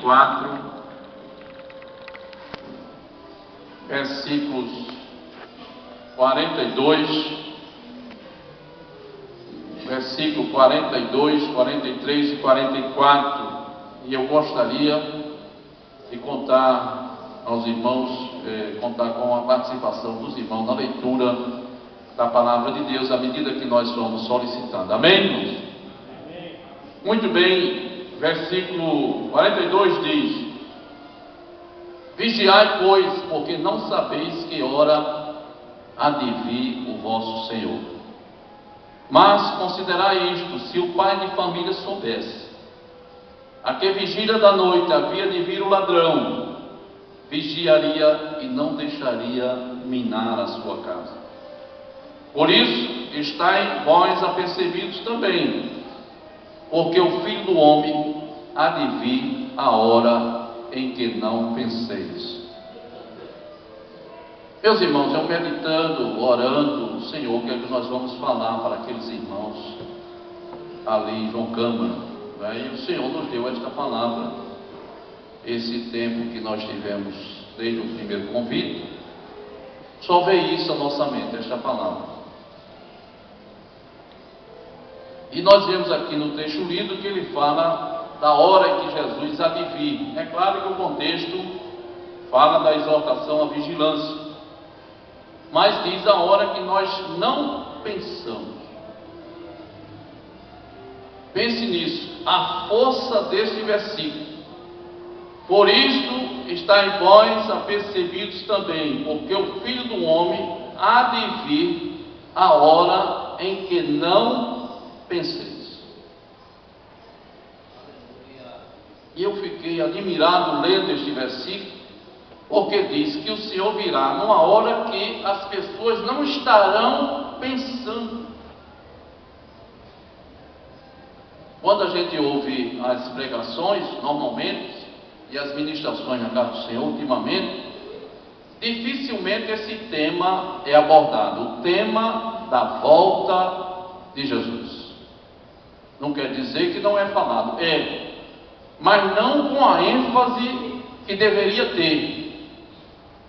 4, versículos 42, versículo 42, 43 e 44, e eu gostaria de contar aos irmãos, contar com a participação dos irmãos na leitura da palavra de Deus, à medida que nós vamos solicitando. Amém, irmãos? Amém. Muito bem, versículo 42 diz: Vigiai, pois, porque não sabeis que hora há de vir o vosso Senhor. Mas considerai isto: se o pai de família soubesse a que vigília da noite havia de vir o ladrão, vigiaria e não deixaria minar a sua casa. Por isso, estai vós apercebidos também, porque o Filho do Homem há de vir a hora em que não penseis. Meus irmãos, eu meditando, orando, Senhor, o que é que nós vamos falar para aqueles irmãos ali em João Câmara? E o Senhor nos deu esta palavra, esse tempo que nós tivemos desde o primeiro convite, só veio isso à nossa mente, esta palavra. E nós vemos aqui no texto lido que ele fala da hora em que Jesus há de vir. É claro que o contexto fala da exortação à vigilância, mas diz a hora que nós não pensamos. Pense nisso, a força deste versículo. Por isto está em vós apercebidos também, porque o Filho do Homem há de vir a hora em que não penseis. E eu fiquei admirado lendo este versículo, porque diz que o Senhor virá numa hora que as pessoas não estarão pensando. Quando a gente ouve as pregações, normalmente, e as ministrações na casa do Senhor, ultimamente, dificilmente esse tema é abordado, o tema da volta de Jesus. Não quer dizer que não é falado, mas não com a ênfase que deveria ter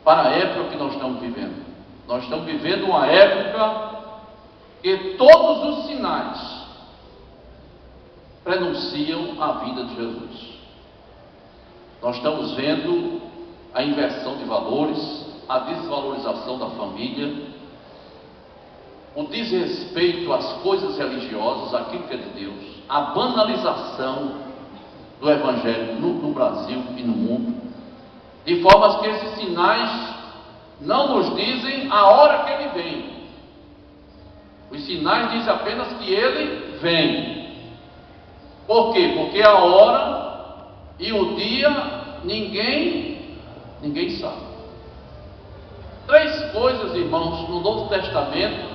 para a época que nós estamos vivendo. Nós estamos vivendo uma época que todos os sinais prenunciam a vida de Jesus. Nós estamos vendo a inversão de valores, a desvalorização da família, o desrespeito às coisas religiosas, àquilo que é de Deus, a banalização do Evangelho no Brasil e no mundo, de forma que esses sinais não nos dizem a hora que ele vem. Os sinais dizem apenas que ele vem. Por quê? Porque a hora e o dia ninguém sabe. 3 coisas, irmãos, no Novo Testamento,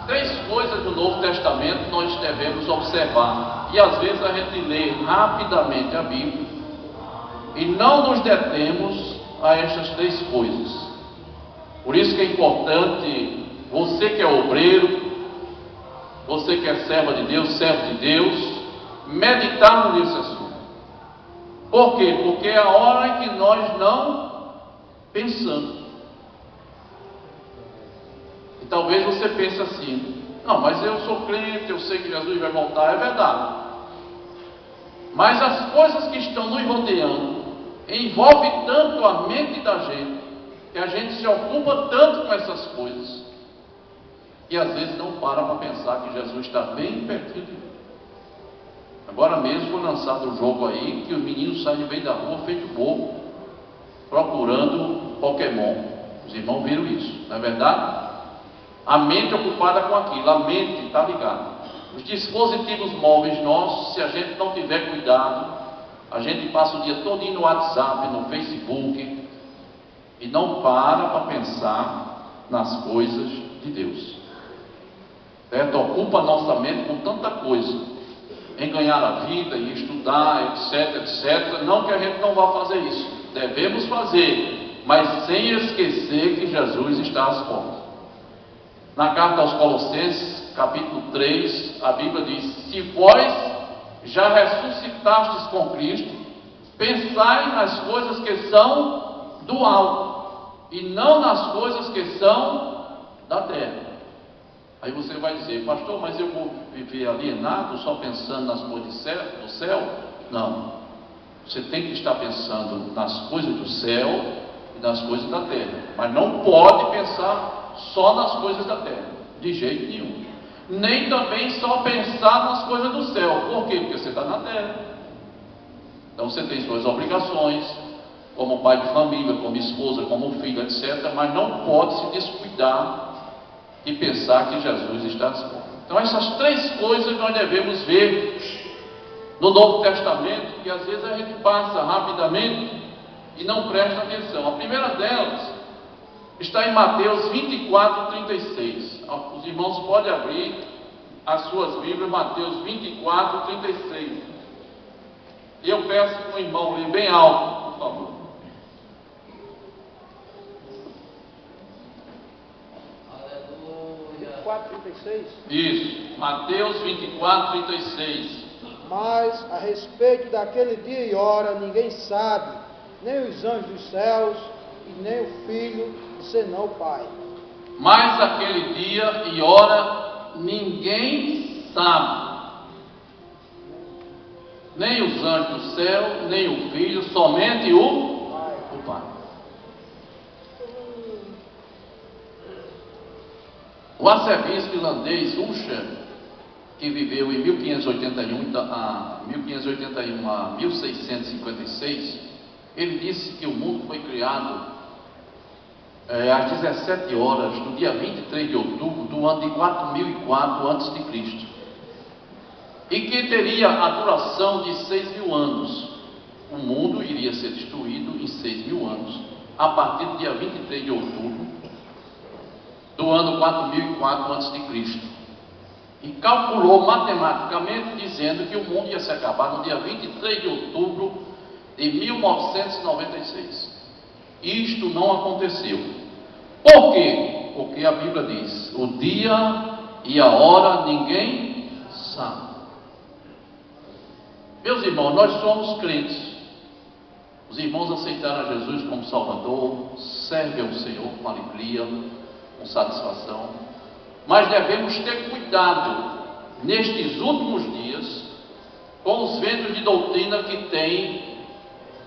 3 coisas no Novo Testamento nós devemos observar. E às vezes a gente lê rapidamente a Bíblia e não nos detemos a estas 3 coisas. Por isso que é importante, você que é obreiro, você que é servo de Deus, servo de Deus, meditar nesse assunto. Por quê? Porque é a hora em que nós não pensamos. E talvez você pense assim: não, mas eu sou crente, eu sei que Jesus vai voltar. É verdade. Mas as coisas que estão nos rodeando envolvem tanto a mente da gente, que a gente se ocupa tanto com essas coisas, e às vezes não para pensar que Jesus está bem pertinho de nós. Agora mesmo foi lançado um jogo aí, que os meninos saem de meio da rua feito bobo, procurando Pokémon. Os irmãos viram isso, não é verdade? A mente ocupada com aquilo, a mente está ligada. Os dispositivos móveis nossos, se a gente não tiver cuidado, a gente passa o dia todo no WhatsApp, no Facebook, e não para pensar nas coisas de Deus. Certo? Ocupa a nossa mente com tanta coisa, em ganhar a vida, em estudar, etc, etc. Não que a gente não vá fazer isso, devemos fazer, mas sem esquecer que Jesus está às portas. Na carta aos Colossenses, capítulo 3, a Bíblia diz: se vós já ressuscitastes com Cristo, pensai nas coisas que são do alto, e não nas coisas que são da terra. Aí você vai dizer, pastor, mas eu vou viver alienado, só pensando nas coisas do céu? Não. Você tem que estar pensando nas coisas do céu e nas coisas da terra. Mas não pode pensar só nas coisas da terra, de jeito nenhum. Nem também só pensar nas coisas do céu. Por quê? Porque você está na terra. Então você tem suas obrigações, como pai de família, como esposa, como filho, etc. Mas não pode se descuidar e pensar que Jesus está às portas. Então essas três coisas nós devemos ver no Novo Testamento, que às vezes a gente passa rapidamente e não presta atenção. A primeira delas está em Mateus 24:36. Os irmãos podem abrir as suas Bíblias, Mateus 24:36. E eu peço que o irmão leia bem alto, por favor. 24:36. Isso, Mateus 24:36. Mas a respeito daquele dia e hora ninguém sabe, nem os anjos dos céus e nem o Filho, senão o Pai. Mas aquele dia e hora ninguém sabe, nem os anjos do céu, nem o Filho, somente o Pai. O arcebispo irlandês Usher, que viveu em 1581 a 1656, ele disse que o mundo foi criado às 17 horas do dia 23 de outubro do ano de 4004 a.C. e que teria a duração de 6.000 anos. O mundo iria ser destruído em 6.000 anos, a partir do dia 23 de outubro do ano 4004 a.C. E calculou matematicamente, dizendo que o mundo ia se acabar no dia 23 de outubro de 1996. Isto não aconteceu. Por quê? Porque a Bíblia diz: o dia e a hora ninguém sabe. Meus irmãos, nós somos crentes. Os irmãos aceitaram a Jesus como Salvador, servem ao Senhor com alegria, com satisfação. Mas devemos ter cuidado nestes últimos dias com os ventos de doutrina que têm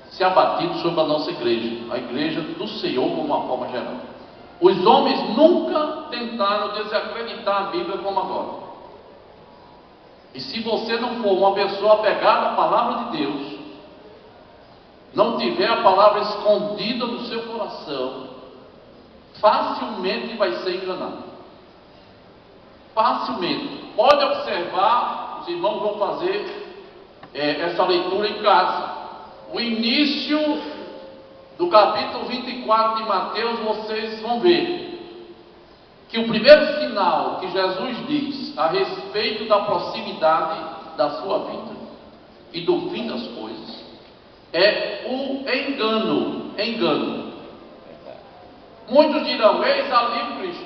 se abatido sobre a nossa igreja, a igreja do Senhor como uma forma geral. Os homens nunca tentaram desacreditar a Bíblia como agora. E se você não for uma pessoa apegada à palavra de Deus, não tiver a palavra escondida no seu coração, facilmente vai ser enganado. Facilmente. Pode observar, os irmãos vão fazer essa leitura em casa. O início do capítulo 24 de Mateus, vocês vão ver que o primeiro sinal que Jesus diz a respeito da proximidade da sua vida e do fim das coisas é o engano. Engano. Muitos dirão: eis ali o Cristo.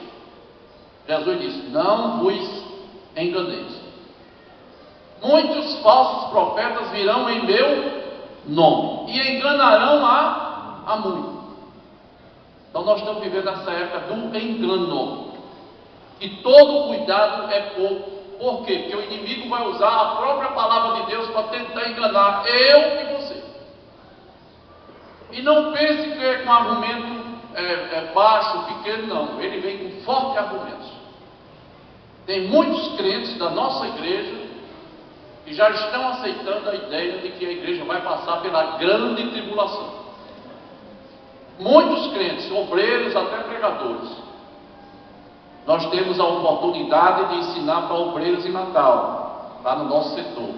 Jesus disse: não vos enganeis. Muitos falsos profetas virão em meu nome e enganarão a muitos. Então nós estamos vivendo essa época do engano. E todo cuidado é pouco. Por quê? Porque o inimigo vai usar a própria palavra de Deus para tentar enganar eu e você. E não pense que é com argumento baixo, pequeno, não. Ele vem com fortes argumentos. Tem muitos crentes da nossa igreja que já estão aceitando a ideia de que a igreja vai passar pela grande tribulação. Muitos crentes, obreiros, até pregadores. Nós temos a oportunidade de ensinar para obreiros em Natal, lá no nosso setor.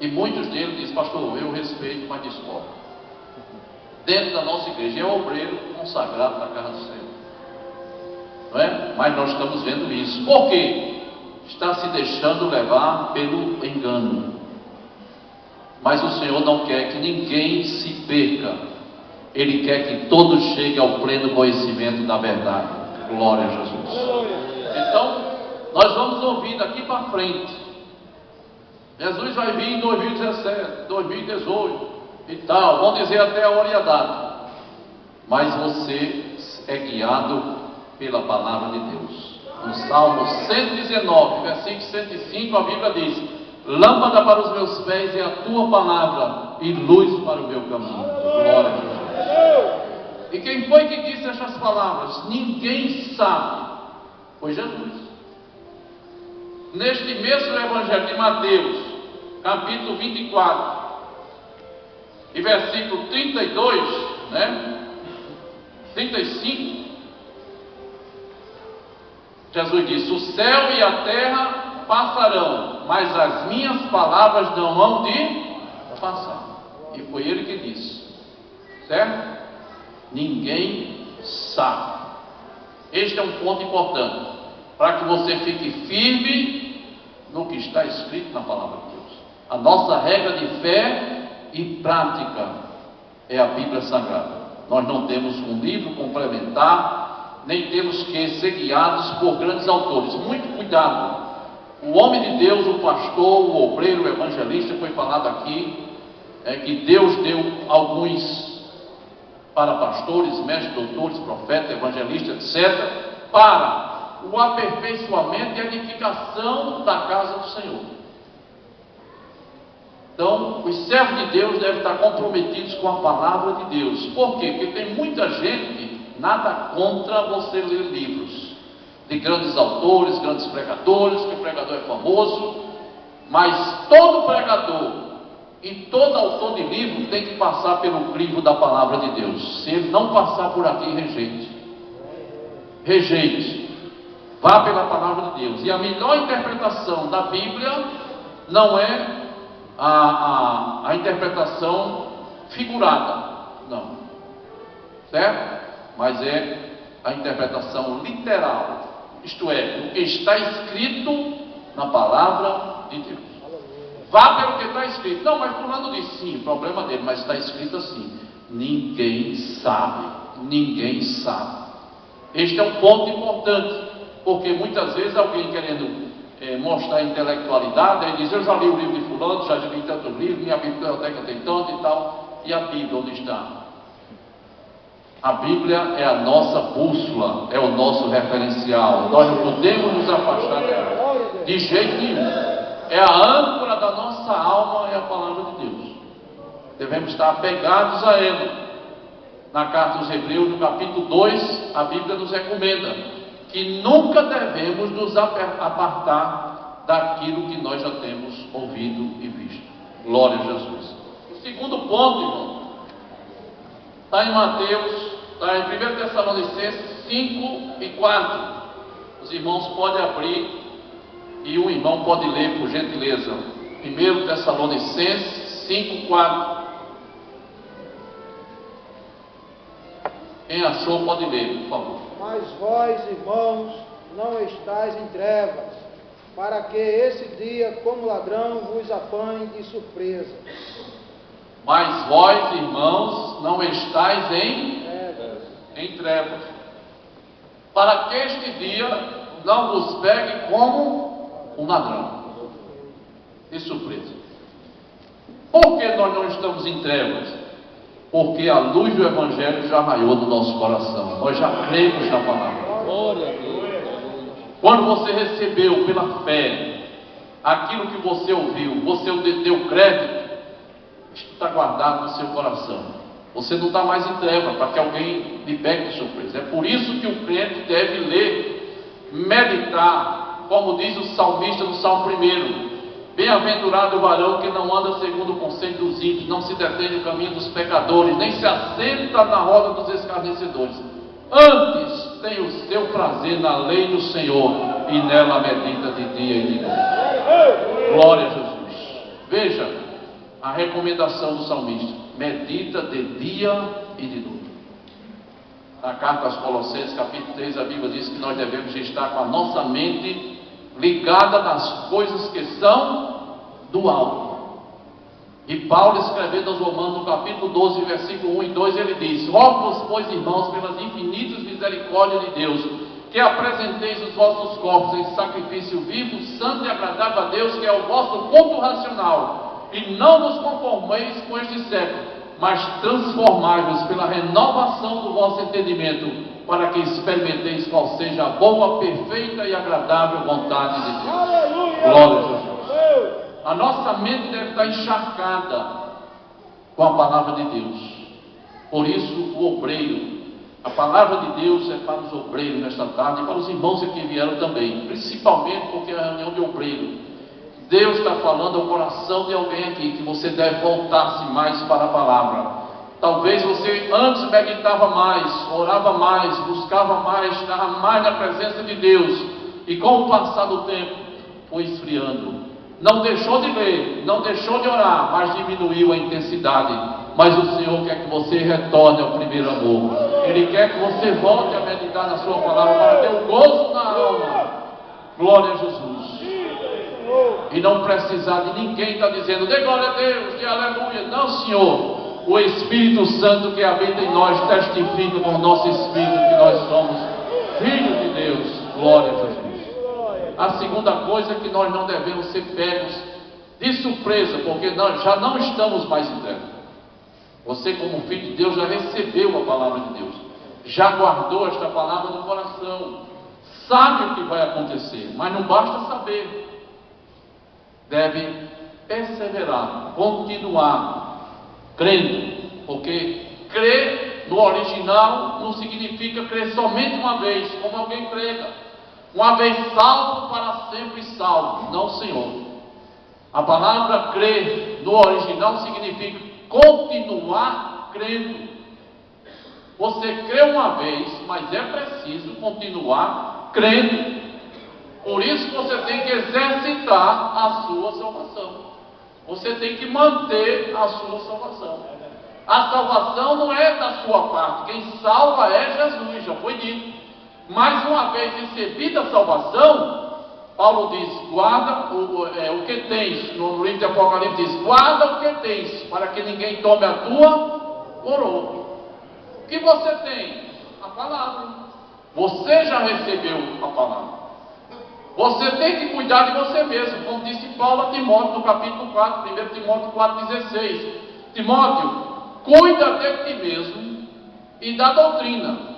E muitos deles dizem: pastor, eu respeito, mas discordo. Dentro da nossa igreja é obreiro consagrado na casa do Senhor. Não é? Mas nós estamos vendo isso. Por quê? Está se deixando levar pelo engano. Mas o Senhor não quer que ninguém se perca. Ele quer que todos cheguem ao pleno conhecimento da verdade. Glória a Jesus. Então, nós vamos ouvir daqui para frente Jesus vai vir em 2017, 2018 e tal, vão dizer até a hora e a data. Mas você é guiado pela palavra de Deus. No Salmo 119, versículo 105, a Bíblia diz: lâmpada para os meus pés é a tua palavra e luz para o meu caminho. Glória a Deus. E quem foi que disse essas palavras? Ninguém sabe. Foi Jesus. Neste mesmo Evangelho de Mateus, capítulo 24, e versículo 32, 35, Jesus disse: o céu e a terra passarão, mas as minhas palavras não hão de passar. E foi ele que disse, certo? Ninguém sabe. Este é um ponto importante, para que você fique firme no que está escrito na palavra de Deus. A nossa regra de fé e prática é a Bíblia Sagrada. Nós não temos um livro complementar, nem temos que ser guiados por grandes autores. Muito cuidado. O homem de Deus, o pastor, o obreiro, o evangelista, foi falado aqui, que Deus deu alguns para pastores, mestres, doutores, profetas, evangelistas, etc., para o aperfeiçoamento e a edificação da casa do Senhor. Então, os servos de Deus devem estar comprometidos com a palavra de Deus. Por quê? Porque tem muita gente, nada contra você ler livros de grandes autores, grandes pregadores, que o pregador é famoso, mas todo pregador e todo autor de livro tem que passar pelo crivo da palavra de Deus. Se ele não passar por aqui, rejeite. Rejeite. Vá pela palavra de Deus. E a melhor interpretação da Bíblia não é a interpretação figurada, não, certo? Mas é a interpretação literal, isto é, o que está escrito na palavra de Deus. Vá pelo que está escrito. Não, mas fulano disse, sim, problema dele, mas está escrito assim. Ninguém sabe. Ninguém sabe. Este é um ponto importante, porque muitas vezes alguém querendo mostrar intelectualidade, aí diz: eu já li o livro de fulano, já li tantos livros, minha biblioteca tem tanto e tal. E a Bíblia onde está? A Bíblia é a nossa bússola, é o nosso referencial. Nós não podemos nos afastar dela, de jeito nenhum. É a âncora da nossa alma, é a palavra de Deus. Devemos estar apegados a ela. Na carta aos Hebreus, no capítulo 2, a Bíblia nos recomenda que nunca devemos nos apartar daquilo que nós já temos ouvido e visto. Glória a Jesus. O segundo ponto, irmão, está em Mateus, está em 1 Tessalonicenses 5 e 4. Os irmãos podem abrir e um irmão pode ler, por gentileza. 1 Tessalonicenses 5, 4. Quem achou pode ler, por favor. Mas vós, irmãos, não estáis em trevas, para que esse dia, como ladrão, vos apanhe de surpresa. Mas vós, irmãos, não estáis em trevas, para que este dia não vos pegue como um ladrão de surpresa. Por que nós não estamos em trevas? Porque a luz do Evangelho já raiou no nosso coração. Nós já cremos na palavra. Glória a Deus. Quando você recebeu pela fé aquilo que você ouviu, você deu crédito, isso está guardado no seu coração. Você não está mais em treva para que alguém lhe pegue de surpresa. É por isso que o crente deve ler, meditar, como diz o salmista no Salmo 1. Bem-aventurado o varão que não anda segundo o conselho dos ímpios, não se detém no caminho dos pecadores, nem se assenta na roda dos escarnecedores. Antes tem o seu prazer na lei do Senhor, e nela medita de dia e de noite. Glória a Jesus. Veja a recomendação do salmista: medita de dia e de noite. Na carta aos Colossenses, capítulo 3, a Bíblia diz que nós devemos estar com a nossa mente ligada nas coisas que são do alto. E Paulo, escrevendo aos Romanos, no capítulo 12, versículo 1 e 2, ele diz: rogo-vos, pois, irmãos, pelas infinitas misericórdias de Deus, que apresenteis os vossos corpos em sacrifício vivo, santo e agradável a Deus, que é o vosso culto racional. E não vos conformeis com este século, mas transformai-vos pela renovação do vosso entendimento, para que experimenteis qual seja a boa, perfeita e agradável vontade de Deus. Aleluia! Glória a Jesus. A nossa mente deve estar encharcada com a palavra de Deus. Por isso, o obreiro, a palavra de Deus é para os obreiros nesta tarde e para os irmãos que vieram também, principalmente porque é a reunião de obreiro. Deus está falando ao coração de alguém aqui que você deve voltar-se mais para a palavra. Talvez você antes meditava mais, orava mais, buscava mais, estava mais na presença de Deus, e com o passar do tempo foi esfriando. Não deixou de ler, não deixou de orar, mas diminuiu a intensidade. Mas o Senhor quer que você retorne ao primeiro amor. Ele quer que você volte a meditar na sua palavra para ter um gozo na alma. Glória a Jesus. E não precisar de ninguém estar dizendo, dê glória a Deus, dê aleluia. Não, Senhor. O Espírito Santo que habita em nós testifica com o nosso Espírito que nós somos filhos de Deus. Glória a Jesus. A segunda coisa é que nós não devemos ser pegos de surpresa, porque nós já não estamos mais entregues. Você, como filho de Deus, já recebeu a palavra de Deus, já guardou esta palavra no coração, sabe o que vai acontecer, mas não basta saber, deve perseverar, continuar crendo, porque crer no original não significa crer somente uma vez, como alguém prega, uma vez salvo, para sempre salvo. Não, Senhor. A palavra crer no original significa continuar crendo. Você crê uma vez, mas é preciso continuar crendo. Por isso você tem que exercitar a sua salvação. Você tem que manter a sua salvação. A salvação não é da sua parte. Quem salva é Jesus, já foi dito. Mas uma vez recebida a salvação, Paulo diz, guarda o que tens. No livro de Apocalipse diz, guarda o que tens, para que ninguém tome a tua coroa. O que você tem? A palavra. Você já recebeu a palavra. Você tem que cuidar de você mesmo, como disse Paulo a Timóteo no capítulo 4, 1 Timóteo 4,16. Timóteo, cuida de ti mesmo e da doutrina,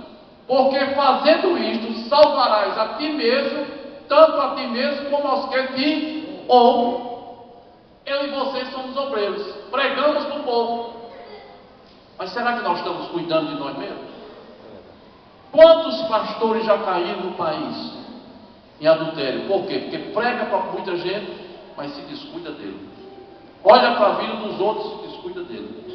porque fazendo isto salvarás a ti mesmo, tanto a ti mesmo como aos que te ouvem. Eu e vocês somos obreiros, pregamos para o povo, mas será que nós estamos cuidando de nós mesmos? Quantos pastores já caíram no país em adultério? Por quê? Porque prega para muita gente, mas se descuida dele. Olha para a vida dos outros e se descuida dele.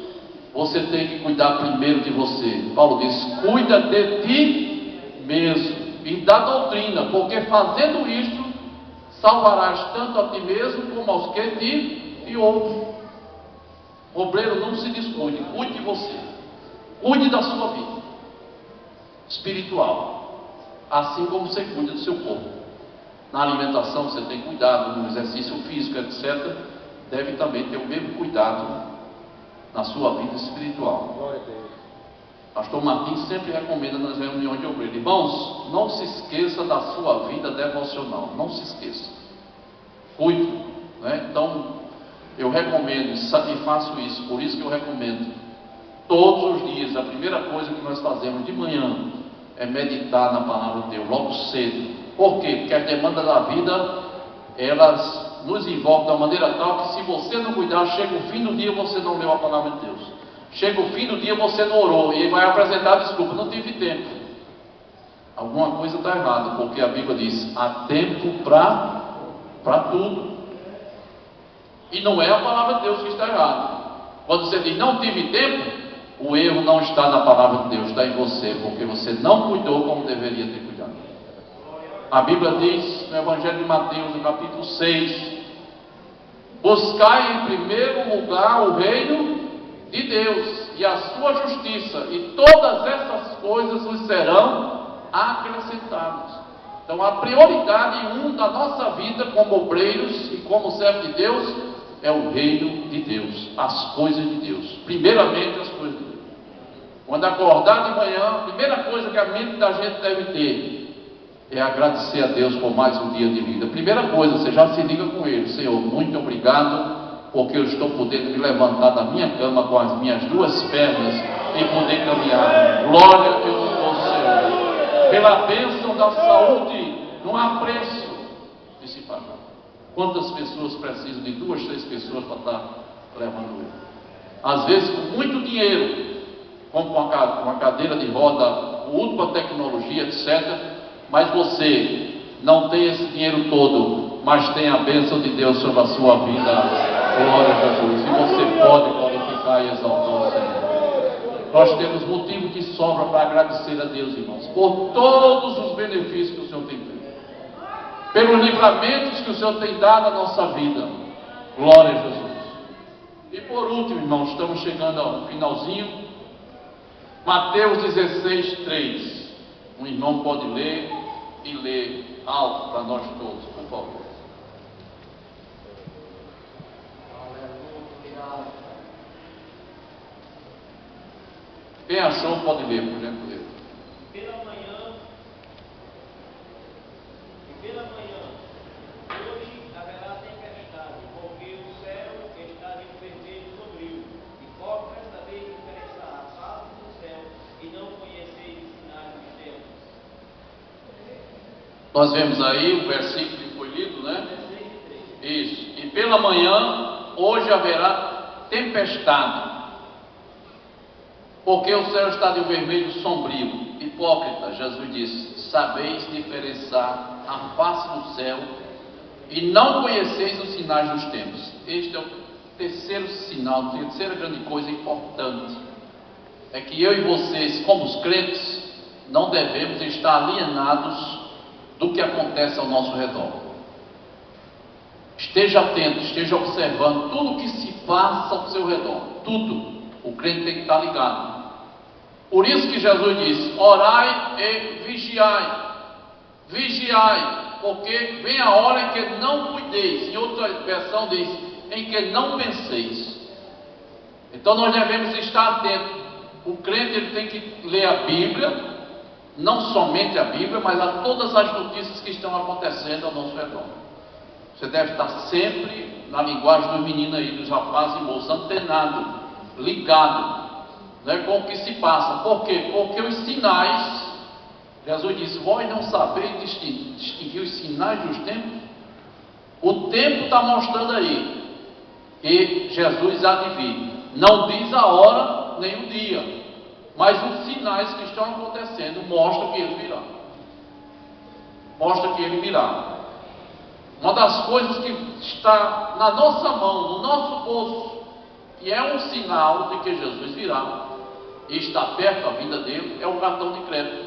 Você tem que cuidar primeiro de você. Paulo diz, cuida de ti mesmo e da doutrina, porque fazendo isto, salvarás tanto a ti mesmo como aos que te ouvem. Obreiro, não se descuide, cuide de você. Cuide da sua vida espiritual, assim como você cuida do seu corpo. Na alimentação você tem cuidado, no exercício físico, etc. Deve também ter o mesmo cuidado na sua vida espiritual. Glória a Deus. Pastor Martins sempre recomenda nas reuniões de obreiros, irmãos, não se esqueça da sua vida devocional, não se esqueça. Cuide, né? Então, eu recomendo e faço isso, por isso que eu recomendo. Todos os dias, a primeira coisa que nós fazemos de manhã é meditar na palavra de Deus, logo cedo. Por quê? Porque as demandas da vida, elas nos envolvem de uma maneira tal que se você não cuidar, chega o fim do dia você não leu a palavra de Deus. Chega o fim do dia você não orou e vai apresentar desculpa, não tive tempo. Alguma coisa está errada, porque a Bíblia diz, há tempo para tudo. E não é a palavra de Deus que está errada. Quando você diz não tive tempo, o erro não está na palavra de Deus, está em você, porque você não cuidou como deveria ter cuidado. A Bíblia diz no Evangelho de Mateus, no capítulo 6, buscai em primeiro lugar o reino de Deus e a sua justiça, e todas essas coisas vos serão acrescentadas. Então a prioridade da nossa vida como obreiros e como servos de Deus é o reino de Deus, as coisas de Deus. Primeiramente as coisas de Deus. Quando acordar de manhã, a primeira coisa que a mente da gente deve ter é agradecer a Deus por mais um dia de vida. Primeira coisa, você já se liga com Ele: Senhor, muito obrigado, porque eu estou podendo me levantar da minha cama com as minhas duas pernas e poder caminhar. Glória eu te dou, Senhor, pela bênção da saúde. Não há preço de se pagar. Quantas pessoas precisam de 2, 3 pessoas para estar levando ele? Às vezes com muito dinheiro, com uma cadeira de roda, última tecnologia, etc. Mas você não tem esse dinheiro todo, mas tem a bênção de Deus sobre a sua vida. Glória a Jesus. E você pode glorificar e exaltar o Senhor. Nós temos motivo de sobra para agradecer a Deus, irmãos, por todos os benefícios que o Senhor tem feito, pelos livramentos que o Senhor tem dado à nossa vida. Glória a Jesus. E por último, irmãos, estamos chegando ao finalzinho. Mateus 16, 3. Um irmão pode ler e ler alto para nós todos, por favor. Quem achou pode ler, por gentileza. Pela manhã, hoje haverá tempestade, porque o céu está de um vermelho sombrio, e pode saber diferenciar a face do céu e não conhecer os sinais dos tempos. Nós vemos aí o versículo que foi lido, né? Isso. E pela manhã, hoje haverá tempestade, porque o céu está de um vermelho sombrio. Hipócrita, Jesus disse: sabeis diferenciar a face do céu e não conheceis os sinais dos tempos. Este é o terceiro sinal, a terceira grande coisa importante, é que eu e vocês, como os crentes, não devemos estar alienados do que acontece ao nosso redor. Esteja atento, esteja observando tudo o que se passa ao seu redor, tudo. O crente tem que estar ligado. Por isso que Jesus disse: orai e vigiai. Vigiai, porque vem a hora em que não cuideis. Em outra versão diz: em que não penseis. Então nós devemos estar atentos. O crente ele tem que ler a Bíblia, não somente a Bíblia, mas a todas as notícias que estão acontecendo ao nosso redor. Você deve estar sempre, na linguagem dos meninos aí, dos rapazes e moços, antenado, ligado, né, com o que se passa. Por quê? Porque os sinais, Jesus disse: vós não sabeis distinguir os sinais dos tempos? O tempo está mostrando aí, e Jesus adivinha. Não diz a hora nem o dia, mas os sinais que estão acontecendo mostram que ele virá. Mostra que ele virá. Uma das coisas que está na nossa mão, no nosso bolso, e é um sinal de que Jesus virá e está perto da vida dele, é o cartão de crédito.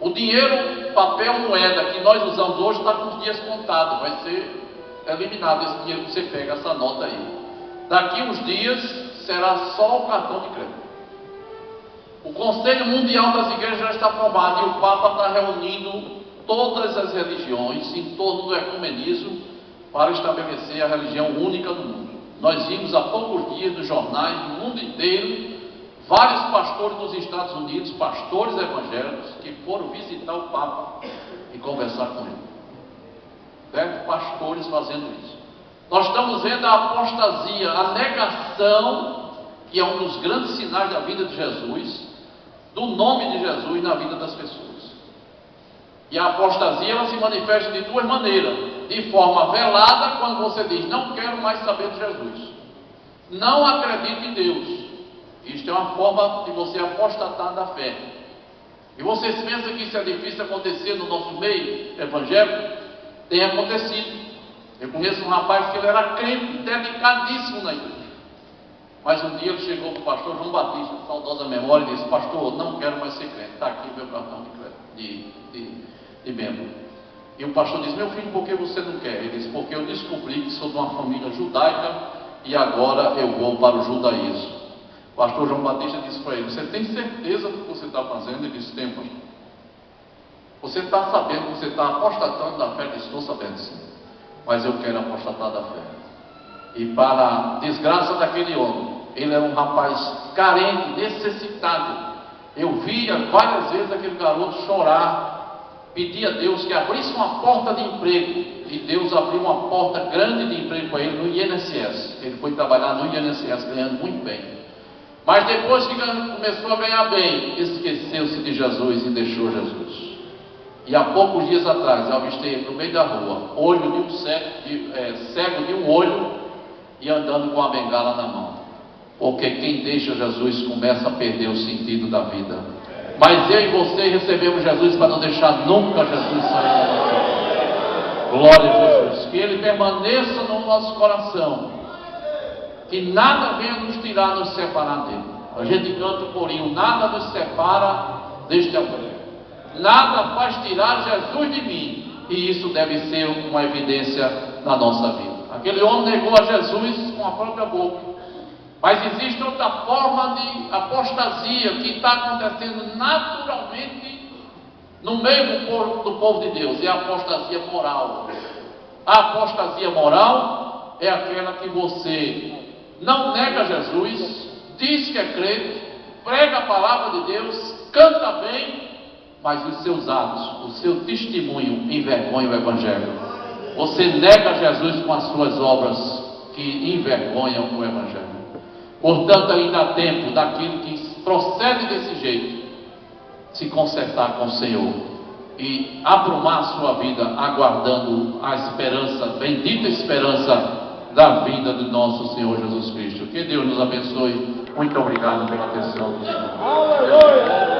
O dinheiro, papel, moeda que nós usamos hoje está com os dias contados, vai ser eliminado esse dinheiro que você pega, essa nota aí. Daqui uns dias será só o cartão de crédito. O Conselho Mundial das Igrejas já está formado e o Papa está reunindo todas as religiões em torno do ecumenismo para estabelecer a religião única do mundo. Nós vimos há poucos dias nos jornais do mundo inteiro vários pastores dos Estados Unidos, pastores evangélicos, que foram visitar o Papa e conversar com ele. Certo? Pastores fazendo isso. Nós estamos vendo a apostasia, a negação, que é um dos grandes sinais da vida de Jesus, do nome de Jesus na vida das pessoas. E a apostasia, ela se manifesta de duas maneiras: de forma velada, quando você diz: não quero mais saber de Jesus, não acredito em Deus. Isto é uma forma de você apostatar da fé. E vocês pensam que isso é difícil acontecer no nosso meio evangélico? Tem acontecido. Eu conheço um rapaz que ele era crente, dedicadíssimo na igreja. Mas um dia ele chegou para o pastor João Batista, saudosa memória, e disse: pastor, não quero mais ser crente, está aqui meu cartão de crédito, de membro. E o pastor disse: meu filho, por que você não quer? Ele disse: porque eu descobri que sou de uma família judaica e agora eu vou para o judaísmo. O pastor João Batista disse para ele: você tem certeza do que você está fazendo? Ele disse: tem, pastor. Você está sabendo que você está apostatando da fé? Ele disse: estou sabendo, sim, mas eu quero apostatar da fé. E para a desgraça daquele homem, ele era um rapaz carente, necessitado. Eu via várias vezes aquele garoto chorar pedir a Deus que abrisse uma porta de emprego, e Deus abriu uma porta grande de emprego para ele no INSS. Ele foi trabalhar no INSS ganhando muito bem. Mas depois que começou a ganhar bem, esqueceu-se de Jesus e deixou Jesus. E há poucos dias atrás eu avistei ele no meio da rua, olho de um cego de um olho e andando com a bengala na mão. Porque quem deixa Jesus começa a perder o sentido da vida. Mas eu e você recebemos Jesus para não deixar nunca Jesus sair da nossa vida. Glória a Jesus. Que Ele permaneça no nosso coração. Que nada venha nos tirar, nos separar dele. A gente canta o corinho: nada nos separa deste amor. Nada faz tirar Jesus de mim. E isso deve ser uma evidência na nossa vida. Aquele homem negou a Jesus com a própria boca. Mas existe outra forma de apostasia que está acontecendo naturalmente no meio do povo de Deus. É a apostasia moral. A apostasia moral é aquela que você não nega Jesus, diz que é crente, prega a palavra de Deus, canta bem, mas os seus atos, o seu testemunho envergonha o Evangelho. Você nega Jesus com as suas obras que envergonham o Evangelho. Portanto, ainda há tempo daquilo que procede desse jeito, se consertar com o Senhor e aprumar a sua vida, aguardando a esperança, bendita esperança da vida do nosso Senhor Jesus Cristo. Que Deus nos abençoe. Muito obrigado pela atenção. Aleluia!